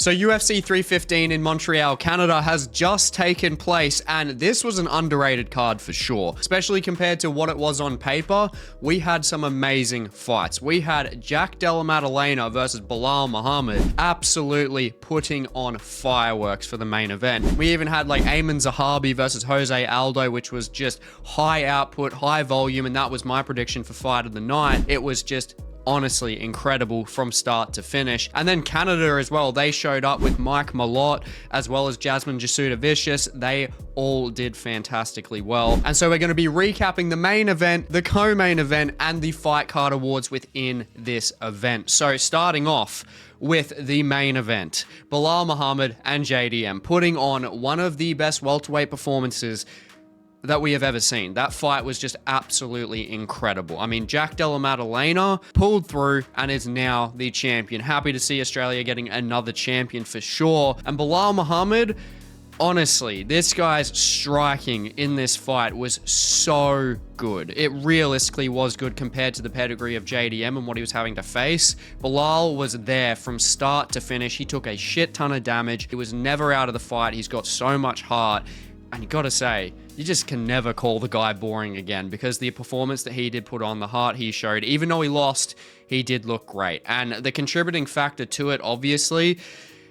So UFC 315 in Montreal, Canada has just taken place, and this was an underrated card for sure, especially compared to what it was on paper. We had some amazing fights. We had Della Maddalena versus Belal Muhammad absolutely putting on fireworks for the main event. We even had like Aiemann Zahabi versus Jose Aldo, which was just high output, high volume, and that was my prediction for fight of the night. It was just honestly incredible from start to finish. And then Canada as well, they showed up with Malott as well as Jasmine Jasuadvicius. They all did fantastically well. And so we're going to be recapping the main event, the co-main event, and the fight card awards within this event. So starting off with the main event, Belal Muhammad and JDM putting on one of the best welterweight performances that we have ever seen. That fight was just absolutely incredible. I mean, Della Maddalena pulled through and is now the champion. Happy to see Australia getting another champion for sure. And Belal Muhammad, honestly, this guy's striking in this fight was so good. It realistically was good compared to the pedigree of JDM and what he was having to face. Belal was there from start to finish. He took a shit ton of damage. He was never out of the fight. He's got so much heart. And you gotta say, you just can never call the guy boring again, because the performance that he did put on, the heart he showed, even though he lost, he did look great. And the contributing factor to it, obviously,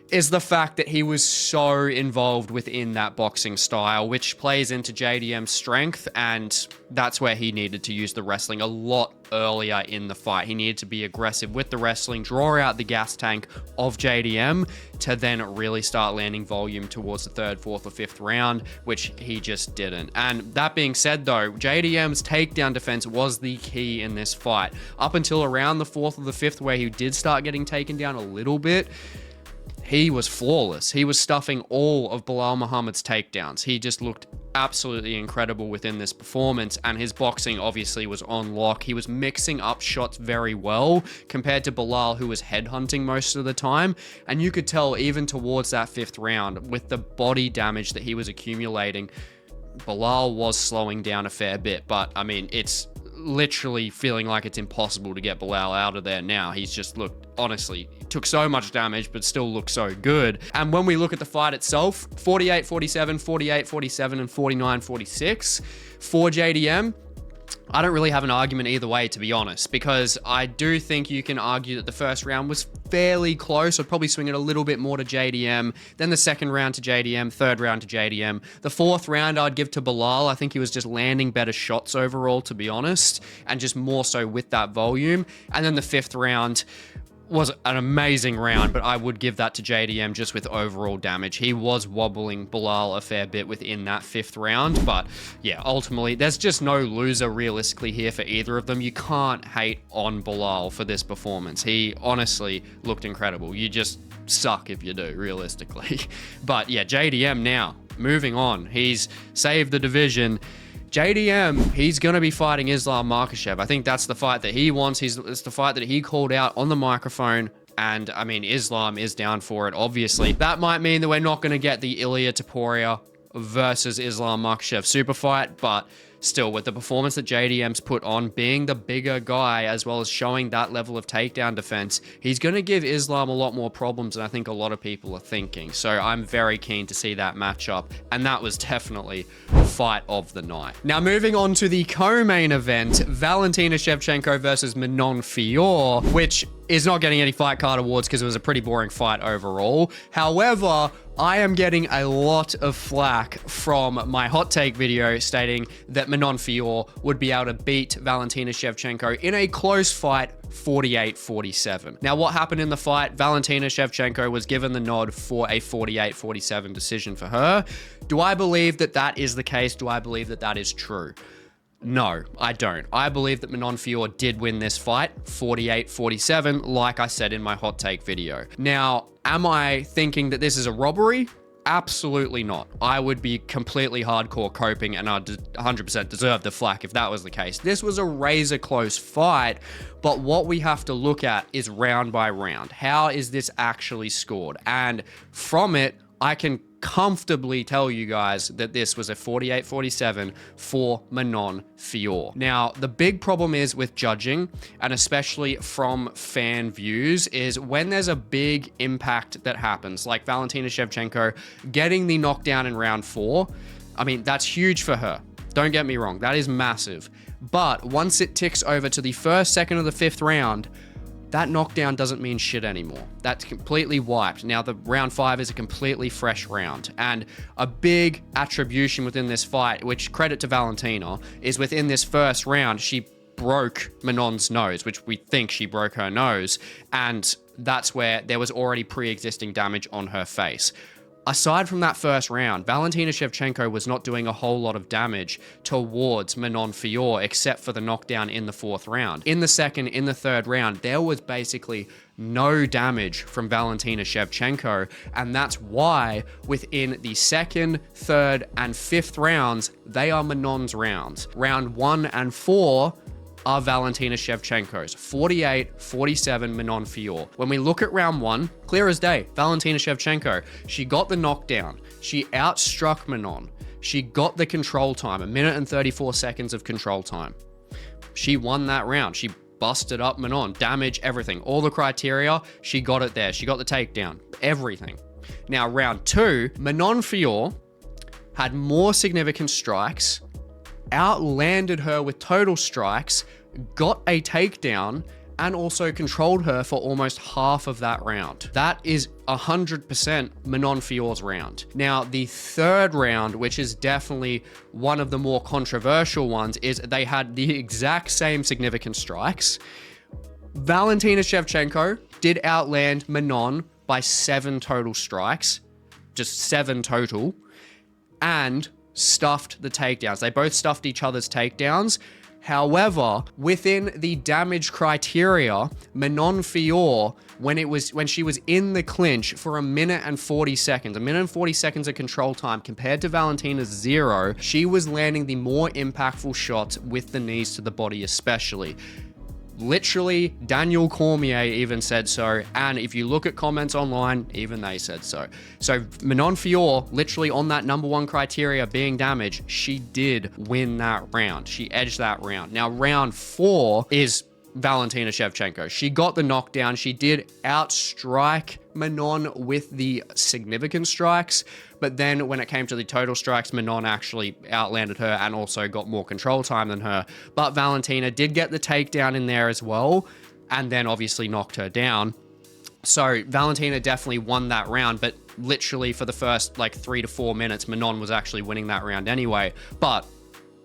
is the fact that he was so involved within that boxing style, which plays into JDM's strength, and that's where he needed to use the wrestling a lot earlier in the fight. He needed to be aggressive with the wrestling, draw out the gas tank of JDM to then really start landing volume towards the third, fourth, or fifth round, which he just didn't. And that being said though, JDM's takedown defense was the key in this fight. Up until around the fourth or the fifth, where he did start getting taken down a little bit, he was flawless. He was stuffing all of Belal Muhammad's takedowns. He just looked absolutely incredible within this performance, and his boxing obviously was on lock. He was mixing up shots very well compared to Belal, who was headhunting most of the time. And you could tell even towards that fifth round, with the body damage that he was accumulating, Belal was slowing down a fair bit. But I mean, it's literally feeling like it's impossible to get Belal out of there now. He's just looked, honestly, took so much damage but still looked so good. And when we look at the fight itself, 48-47, 48-47, and 49-46 for JDM, I don't really have an argument either way, to be honest, because I do think you can argue that the first round was fairly close. I'd probably swing it a little bit more to JDM, then the second round to JDM, third round to JDM. The fourth round I'd give to Belal. I think he was just landing better shots overall, to be honest, and just more so with that volume. And then the fifth round was an amazing round, but I would give that to JDM just with overall damage. He was wobbling Belal a fair bit within that fifth round, but yeah, ultimately, there's just no loser realistically here for either of them. You can't hate on Belal for this performance. He honestly looked incredible. You just suck if you do, realistically. But yeah, JDM now, moving on. He's saved the division. JDM, he's going to be fighting Islam Makhachev. I think that's the fight that he wants. It's the fight that he called out on the microphone. And I mean, Islam is down for it, obviously. That might mean that we're not going to get the Ilia Topuria versus Islam Makhachev super fight, but still, with the performance that JDM's put on, being the bigger guy as well as showing that level of takedown defense, he's going to give Islam a lot more problems than I think a lot of people are thinking. So I'm very keen to see that matchup, and that was definitely fight of the night. Now, moving on to the co-main event, Valentina Shevchenko versus Manon Fiorot, which is not getting any fight card awards because it was a pretty boring fight overall. However, I am getting a lot of flack from my hot take video stating that Manon Fiorot would be able to beat Valentina Shevchenko in a close fight, 48-47. Now, what happened in the fight? Valentina Shevchenko was given the nod for a 48-47 decision for her. Do I believe that that is the case? Do I believe that that is true? No, I don't. I believe that Manon Fiorot did win this fight, 48-47, like I said in my hot take video. Now, am I thinking that this is a robbery? Absolutely not. I would be completely hardcore coping, and I'd 100% deserve the flack if that was the case. This was a razor close fight, but what we have to look at is round by round. How is this actually scored? And from it, I can comfortably tell you guys that this was a 48-47 for Manon Fiorot. Now, the big problem is with judging, and especially from fan views, is when there's a big impact that happens, like Valentina Shevchenko getting the knockdown in round 4. I mean, that's huge for her. Don't get me wrong, that is massive. But once it ticks over to the first, second, or the 5th round, that knockdown doesn't mean shit anymore. That's completely wiped. Now, the round 5 is a completely fresh round. And a big attribution within this fight, which credit to Valentina, is within this first round, she broke Manon's nose, which we think she broke her nose. And that's where there was already pre-existing damage on her face. Aside from that first round, Valentina Shevchenko was not doing a whole lot of damage towards Manon Fiorot, except for the knockdown in the 4th round. In the 2nd, in the 3rd round, there was basically no damage from Valentina Shevchenko, and that's why within the 2nd, 3rd, and 5th rounds, they are Manon's rounds. Round 1 and 4 are Valentina Shevchenko's. 48-47 Manon Fiorot. When we look at round 1, clear as day, Valentina Shevchenko, she got the knockdown. She outstruck Manon. She got the control time, 1 minute and 34 seconds of control time. She won that round. She busted up Manon, damage, everything. All the criteria, she got it there. She got the takedown, everything. Now, round 2, Manon Fiorot had more significant strikes, outlanded her with total strikes, got a takedown, and also controlled her for almost half of that round. That is 100% Manon Fiorot's round. Now, the 3rd round, which is definitely one of the more controversial ones, is they had the exact same significant strikes. Valentina Shevchenko did outland Manon by 7 total strikes, just 7 total, and stuffed the takedowns. They both stuffed each other's takedowns. However, within the damage criteria, Manon Fiorot, when she was in the clinch for 1 minute and 40 seconds, 1 minute and 40 seconds of control time compared to Valentina's 0, she was landing the more impactful shots with the knees to the body especially. Literally, Daniel Cormier even said so, and if you look at comments online, even they said so. So Manon Fiorot, literally on that number 1 criteria being damage, she did win that round. She edged that round. Now, round 4 is Valentina Shevchenko. She got the knockdown. She did outstrike Manon with the significant strikes, but then when it came to the total strikes, Manon actually outlanded her and also got more control time than her. But Valentina did get the takedown in there as well, and then obviously knocked her down. So Valentina definitely won that round, but literally for the first like 3 to 4 minutes, Manon was actually winning that round anyway. But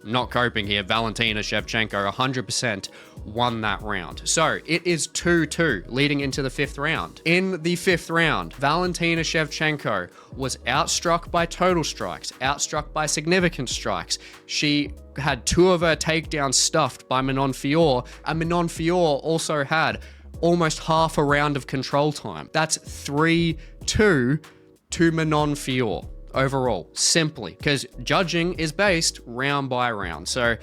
not coping here, Valentina Shevchenko 100% won that round. So it is 2-2 leading into the 5th round. In the 5th round, Valentina Shevchenko was outstruck by total strikes, outstruck by significant strikes. She had 2 of her takedowns stuffed by Manon Fiorot, and Manon Fiorot also had almost half a round of control time. That's 3-2 to Manon Fiorot. Overall, simply because judging is based round by round. So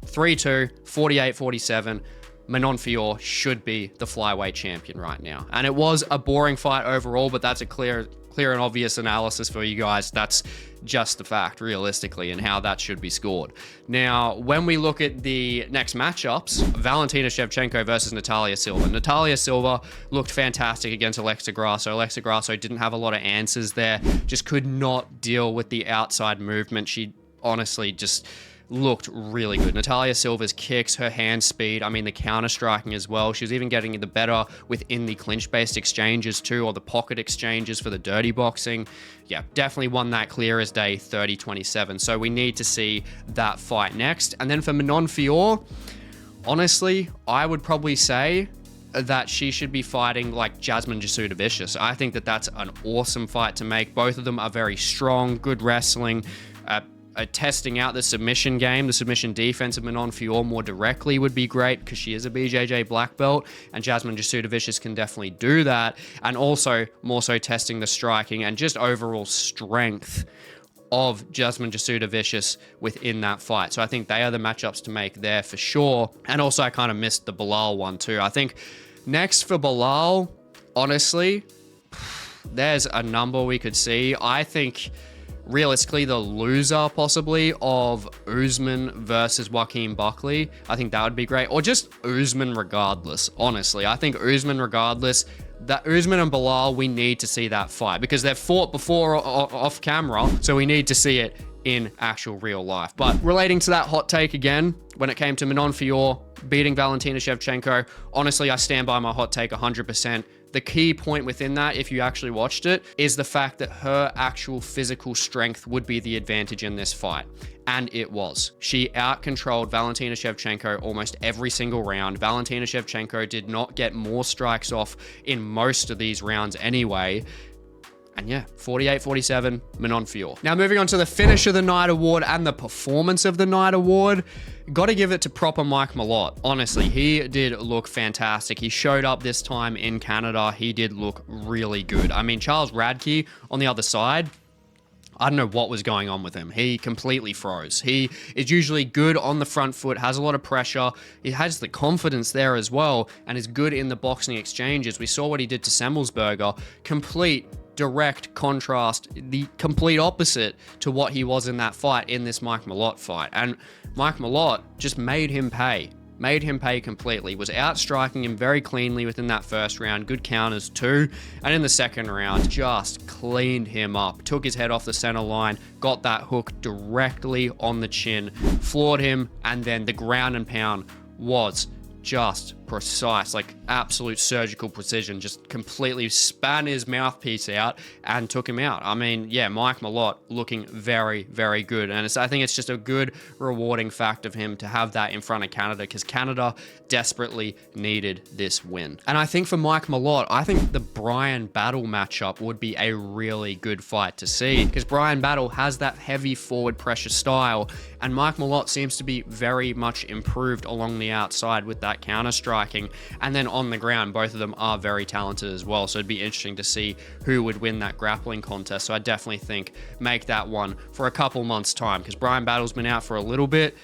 3-2, 48-47, Manon Fiorot should be the flyweight champion right now. And it was a boring fight overall, but that's a clear and obvious analysis for you guys. That's just the fact, realistically, and how that should be scored. Now, when we look at the next matchups, Valentina Shevchenko versus Natalia Silva. Natalia Silva looked fantastic against Alexa Grasso. Alexa Grasso didn't have a lot of answers there, just could not deal with the outside movement. She honestly just looked really good. Natalia Silva's kicks, her hand speed, I mean, the counter striking as well. She was even getting the better within the clinch-based exchanges too, or the pocket exchanges for the dirty boxing. Yeah, definitely won that clear as day, 30-27. So we need to see that fight next. And then for Manon Fiorot, honestly, I would probably say that she should be fighting like Jasmine Jasuadvicius. I think that that's an awesome fight to make. Both of them are very strong, good wrestling, testing out the submission game, the submission defense of Manon Fiorot more directly would be great because she is a BJJ black belt, and Jasmine Jasuadvicius can definitely do that. And also more so testing the striking and just overall strength of Jasmine Jasuadvicius within that fight. So I think they are the matchups to make there for sure. And also I kind of missed the Belal one too. I think next for Belal, honestly, there's a number we could see. I think realistically the loser possibly of Usman versus Joaquin Buckley, I think that would be great. Or just Usman regardless, honestly. I think Usman regardless, that Usman and Belal, we need to see that fight because they've fought before off camera, so we need to see it in actual real life. But relating to that hot take again, when it came to Manon Fiorot beating Valentina Shevchenko, honestly, I stand by my hot take 100%. The key point within that, if you actually watched it, is the fact that her actual physical strength would be the advantage in this fight. And it was. She out-controlled Valentina Shevchenko almost every single round. Valentina Shevchenko did not get more strikes off in most of these rounds anyway. And yeah, 48-47, Manon Fiorot. Now moving on to the Finish of the Night award and the Performance of the Night award. Got to give it to proper Mike Malott. Honestly, he did look fantastic. He showed up this time in Canada. He did look really good. I mean, Charles Radke on the other side, I don't know what was going on with him. He completely froze. He is usually good on the front foot, has a lot of pressure. He has the confidence there as well, and is good in the boxing exchanges. We saw what he did to Semmelsberger. Complete direct contrast, the complete opposite to what he was in that fight in this Mike Malott fight. And Mike Malott just made him pay completely. Was out striking him very cleanly within that first round, good counters too, and in the second round just cleaned him up, took his head off the center line, got that hook directly on the chin, floored him, and then the ground and pound was just precise, like absolute surgical precision, just completely span his mouthpiece out and took him out. I mean, yeah, Mike Malott looking very, very good. And I think it's just a good, rewarding fact of him to have that in front of Canada because Canada desperately needed this win. And I think for Mike Malott, I think the Bryan Battle matchup would be a really good fight to see because Bryan Battle has that heavy forward pressure style and Mike Malott seems to be very much improved along the outside with that counter striking. And then on the ground, both of them are very talented as well. So it'd be interesting to see who would win that grappling contest. So I definitely think make that one for a couple months' time because Bryan Battle's been out for a little bit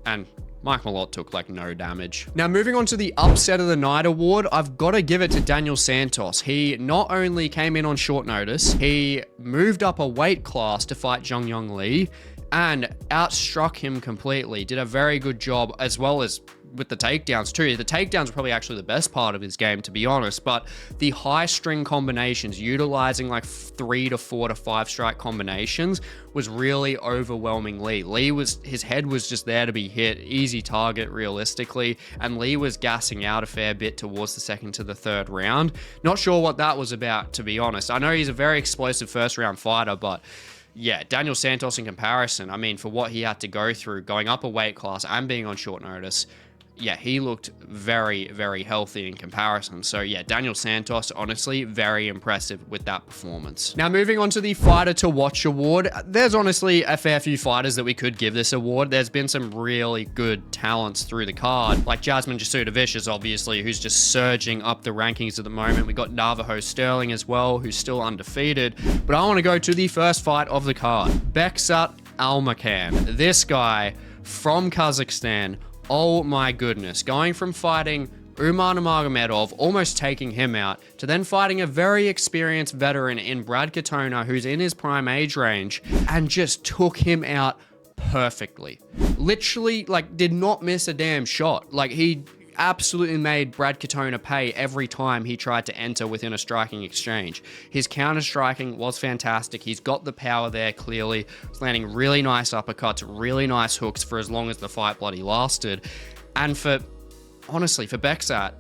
and Mike Malott took like no damage. Now moving on to the Upset of the Night award, I've got to give it to Daniel Santos. He not only came in on short notice, he moved up a weight class to fight Zhang Yong Lee and outstruck him completely. Did a very good job as well as with the takedowns too. The takedowns were probably actually the best part of his game, to be honest, but the high string combinations, utilizing like 3 to 4 to 5 strike combinations was really overwhelming Lee. His head was just there to be hit, easy target realistically, and Lee was gassing out a fair bit towards the second to the third round. Not sure what that was about, to be honest. I know he's a very explosive first round fighter, but yeah, Daniel Santos in comparison, I mean, for what he had to go through, going up a weight class and being on short notice, yeah, he looked very, very healthy in comparison. So yeah, Daniel Santos, honestly, very impressive with that performance. Now moving on to the Fighter to Watch award, there's honestly a fair few fighters that we could give this award. There's been some really good talents through the card, like Jasmine Jasuadvicius, obviously, who's just surging up the rankings at the moment. We got Navajo Sterling as well, who's still undefeated. But I want to go to the first fight of the card. Bekzat Almakhan. This guy from Kazakhstan, oh my goodness, going from fighting Umar Nurmagomedov, almost taking him out, to then fighting a very experienced veteran in Brad Katona, who's in his prime age range, and just took him out perfectly. Literally, like, did not miss a damn shot. Like, he absolutely made Brad Katona pay every time he tried to enter within a striking exchange. His counter striking was fantastic. He's got the power there clearly. He's landing really nice uppercuts, really nice hooks for as long as the fight bloody lasted. And honestly, for Bekzat,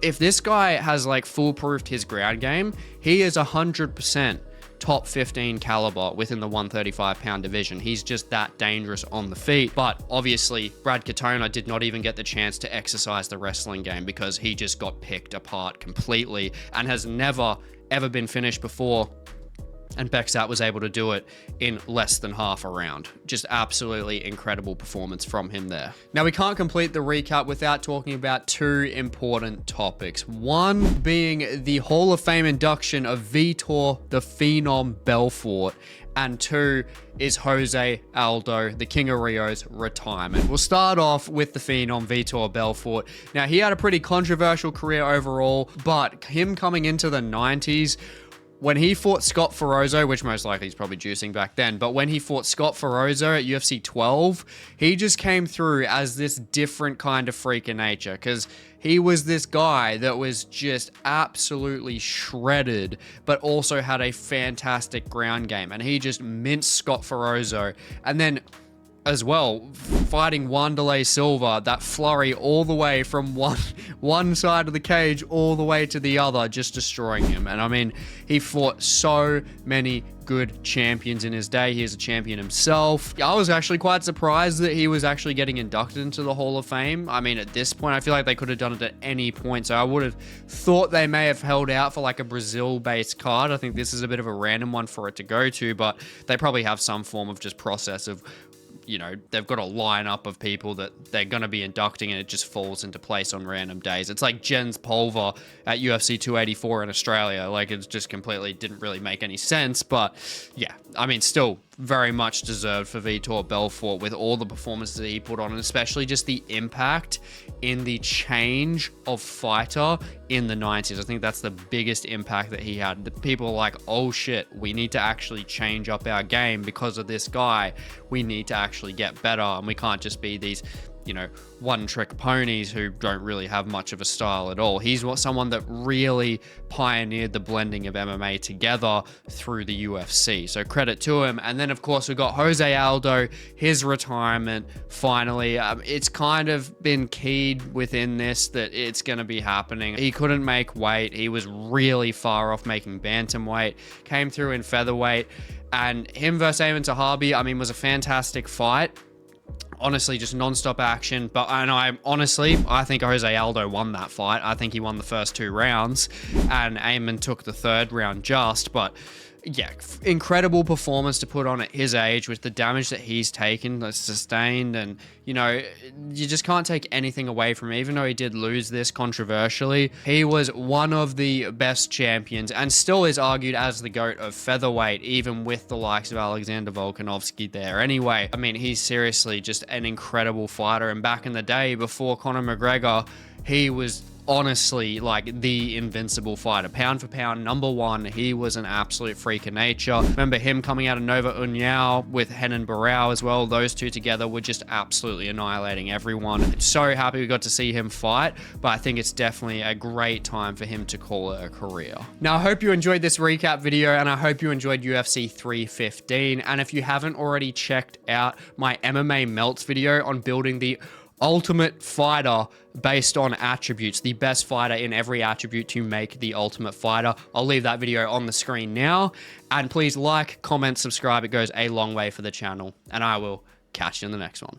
if this guy has like foolproofed his ground game, he is 100% top 15 caliber within the 135-pound division. He's just that dangerous on the feet. But obviously, Brad Katona did not even get the chance to exercise the wrestling game because he just got picked apart completely and has never, ever been finished before. And Bekzat was able to do it in less than half a round. Just absolutely incredible performance from him there. Now, we can't complete the recap without talking about two important topics. One being the Hall of Fame induction of Vitor, the Phenom Belfort. And two is Jose Aldo, the King of Rio's retirement. We'll start off with the Phenom, Vitor Belfort. Now, he had a pretty controversial career overall, but him coming into the 90s when he fought Scott Ferozzo, which most likely he's probably juicing back then, but when he fought Scott Ferozzo at UFC 12, he just came through as this different kind of freak of nature, because he was this guy that was just absolutely shredded, but also had a fantastic ground game, and he just minced Scott Ferozzo. And then as well, fighting Wanderlei Silva, that flurry all the way from one side of the cage all the way to the other, just destroying him. And I mean, he fought so many good champions in his day. He is a champion himself. I was actually quite surprised that he was actually getting inducted into the Hall of Fame. I mean, at this point, I feel like they could have done it at any point. So I would have thought they may have held out for like a Brazil-based card. I think this is a bit of a random one for it to go to, but they probably have some form of just process of, you know, they've got a lineup of people that they're going to be inducting, and it just falls into place on random days. It's like Jens Pulver at UFC 284 in Australia. Like, it just completely didn't really make any sense. But yeah, I mean, still very much deserved for Vitor Belfort with all the performances that he put on, and especially just the impact in the change of fighter in the 90s. I think that's the biggest impact that he had. The people are like, oh shit, we need to actually change up our game because of this guy. We need to actually get better, and we can't just be these, you know, one-trick ponies who don't really have much of a style at all. He's someone that really pioneered the blending of MMA together through the UFC. So credit to him. And then, of course, we've got Jose Aldo, his retirement, finally. It's kind of been keyed within this that it's going to be happening. He couldn't make weight. He was really far off making bantamweight. Came through in featherweight. And him versus Aiemann Zahabi, I mean, was a fantastic fight. Honestly, just non-stop action. But I think Jose Aldo won that fight. I think he won the first 2 rounds, and Aiemann took the 3rd round just. But yeah, incredible performance to put on at his age with the damage that he's taken, that's sustained, and you know, you just can't take anything away from him. Even though he did lose this controversially, he was one of the best champions and still is argued as the GOAT of featherweight, even with the likes of Alexander Volkanovski there. Anyway, I mean, he's seriously just an incredible fighter, and back in the day before Conor McGregor, he was honestly like the invincible fighter, pound for pound, #1. He was an absolute freak of nature. Remember him coming out of Nova União with Renan Barão as well. Those two together were just absolutely annihilating everyone. So happy we got to see him fight, but I think it's definitely a great time for him to call it a career. Now, I hope you enjoyed this recap video, and I hope you enjoyed UFC 315. And if you haven't already checked out my MMA melts video on building the ultimate fighter based on attributes, the best fighter in every attribute to make the ultimate fighter, I'll leave that video on the screen now. And please like, comment, subscribe. It goes a long way for the channel, and I will catch you in the next one.